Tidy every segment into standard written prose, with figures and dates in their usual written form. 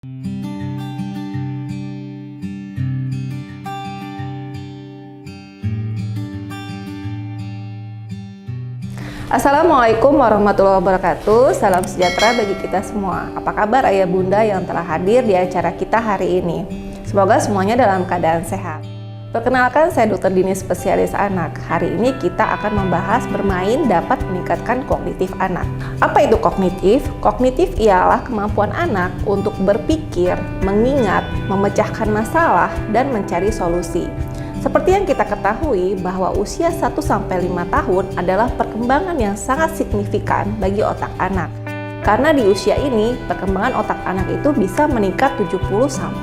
Assalamualaikum warahmatullahi wabarakatuh. Salam sejahtera bagi kita semua. Apa kabar ayah bunda yang telah hadir di acara kita hari ini? Semoga semuanya dalam keadaan sehat. Perkenalkan, saya Dr. Dini spesialis anak. Hari ini kita akan membahas bermain dapat meningkatkan kognitif anak. Apa itu kognitif? Kognitif ialah kemampuan anak untuk berpikir, mengingat, memecahkan masalah, dan mencari solusi. Seperti yang kita ketahui bahwa usia 1-5 tahun adalah perkembangan yang sangat signifikan bagi otak anak. Karena di usia ini, perkembangan otak anak itu bisa meningkat 70-80%.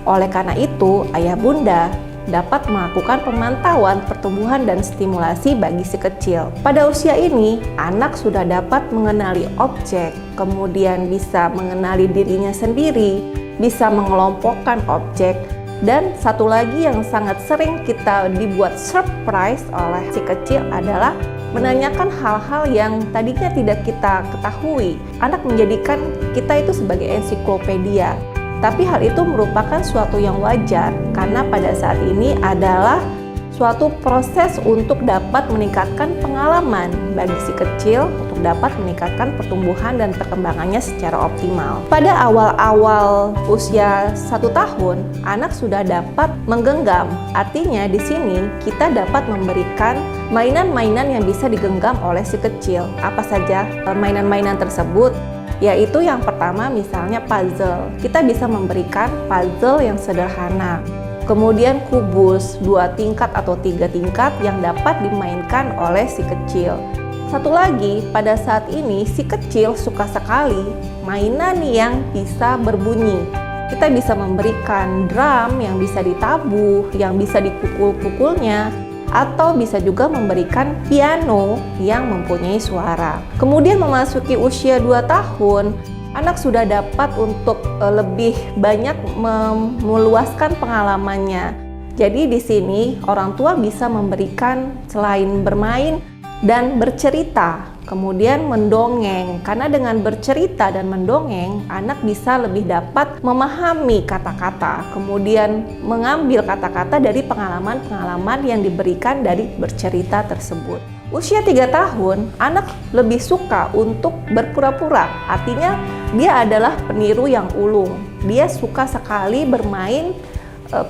Oleh karena itu, ayah bunda dapat melakukan pemantauan pertumbuhan dan stimulasi bagi si kecil. Pada usia ini, anak sudah dapat mengenali objek, kemudian bisa mengenali dirinya sendiri, bisa mengelompokkan objek. Dan satu lagi yang sangat sering kita dibuat surprise oleh si kecil adalah menanyakan hal-hal yang tadinya tidak kita ketahui. Anak menjadikan kita itu sebagai ensiklopedia. Tapi hal itu merupakan suatu yang wajar karena pada saat ini adalah suatu proses untuk dapat meningkatkan pengalaman bagi si kecil untuk dapat meningkatkan pertumbuhan dan perkembangannya secara optimal. Pada awal-awal usia 1 tahun, anak sudah dapat menggenggam. Artinya di sini kita dapat memberikan mainan-mainan yang bisa digenggam oleh si kecil. Apa saja mainan-mainan tersebut? Yaitu yang pertama misalnya puzzle. Kita bisa memberikan puzzle yang sederhana. Kemudian kubus 2 tingkat atau 3 tingkat yang dapat dimainkan oleh si kecil. Satu lagi, pada saat ini si kecil suka sekali mainan yang bisa berbunyi. Kita bisa memberikan drum yang bisa ditabuh, yang bisa dipukul-pukulnya, atau bisa juga memberikan piano yang mempunyai suara. Kemudian memasuki usia 2 tahun, anak sudah dapat untuk lebih banyak meluaskan pengalamannya. Jadi di sini orang tua bisa memberikan selain bermain dan bercerita, kemudian mendongeng. Karena dengan bercerita dan mendongeng, anak bisa lebih dapat memahami kata-kata, kemudian mengambil kata-kata dari pengalaman-pengalaman yang diberikan dari bercerita tersebut. Usia 3 tahun, anak lebih suka untuk berpura-pura. Artinya dia adalah peniru yang ulung. Dia suka sekali bermain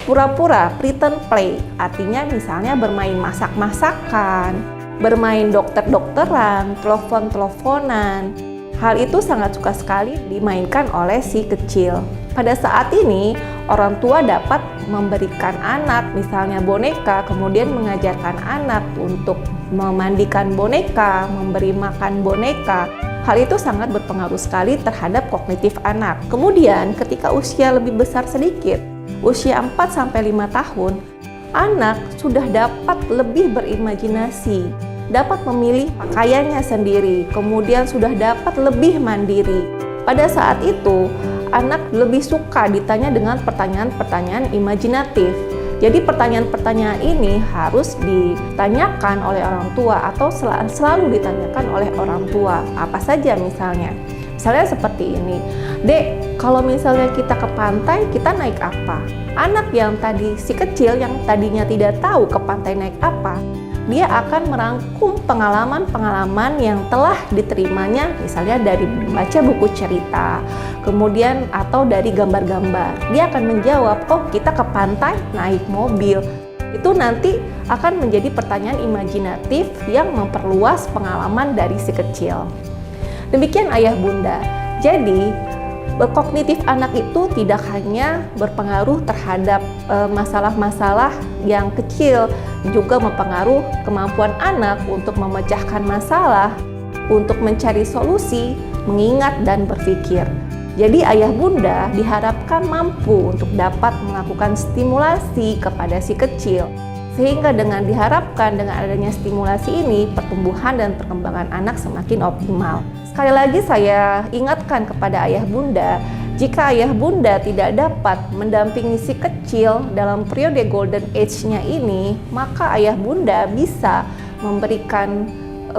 pura-pura, pretend play. Artinya misalnya bermain masak-masakan, bermain dokter-dokteran, telepon-teleponan. Hal itu sangat suka sekali dimainkan oleh si kecil. Pada saat ini, orang tua dapat memberikan anak misalnya boneka, kemudian mengajarkan anak untuk memandikan boneka, memberi makan boneka. Hal itu sangat berpengaruh sekali terhadap kognitif anak. Kemudian ketika usia lebih besar sedikit, usia 4-5 tahun, anak sudah dapat lebih berimajinasi, dapat memilih pakaiannya sendiri, kemudian sudah dapat lebih mandiri. Pada saat itu, anak lebih suka ditanya dengan pertanyaan-pertanyaan imajinatif. Jadi pertanyaan-pertanyaan ini harus ditanyakan oleh orang tua atau selalu ditanyakan oleh orang tua. Apa saja misalnya? Misalnya seperti ini, Dek, kalau misalnya kita ke pantai, kita naik apa? Anak yang tadi, si kecil yang tadinya tidak tahu ke pantai naik apa, dia akan merangkum pengalaman-pengalaman yang telah diterimanya, misalnya dari membaca buku cerita, kemudian atau dari gambar-gambar. Dia akan menjawab, oh kita ke pantai naik mobil. Itu nanti akan menjadi pertanyaan imajinatif yang memperluas pengalaman dari si kecil. Demikian ayah bunda. Jadi kognitif anak itu tidak hanya berpengaruh terhadap masalah-masalah yang kecil, juga mempengaruhi kemampuan anak untuk memecahkan masalah, untuk mencari solusi, mengingat dan berpikir. Jadi ayah bunda diharapkan mampu untuk dapat melakukan stimulasi kepada si kecil. Sehingga dengan diharapkan dengan adanya stimulasi ini, pertumbuhan dan perkembangan anak semakin optimal. Sekali lagi saya ingatkan kepada ayah bunda, jika ayah bunda tidak dapat mendampingi si kecil dalam periode golden age-nya ini, maka ayah bunda bisa memberikan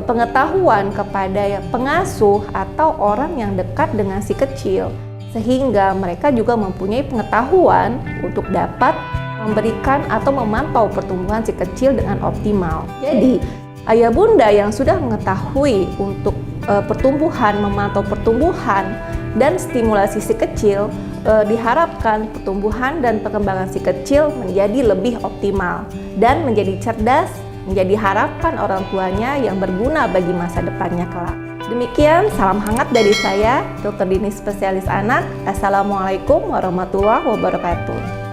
pengetahuan kepada pengasuh atau orang yang dekat dengan si kecil, sehingga mereka juga mempunyai pengetahuan untuk dapat memberikan atau memantau pertumbuhan si kecil dengan optimal. Jadi, ayah bunda yang sudah mengetahui untuk pertumbuhan, memantau pertumbuhan dan stimulasi si kecil, diharapkan pertumbuhan dan perkembangan si kecil menjadi lebih optimal dan menjadi cerdas, menjadi harapan orang tuanya yang berguna bagi masa depannya kelak. Demikian, salam hangat dari saya, Dr. Dini Spesialis Anak. Assalamualaikum warahmatullahi wabarakatuh.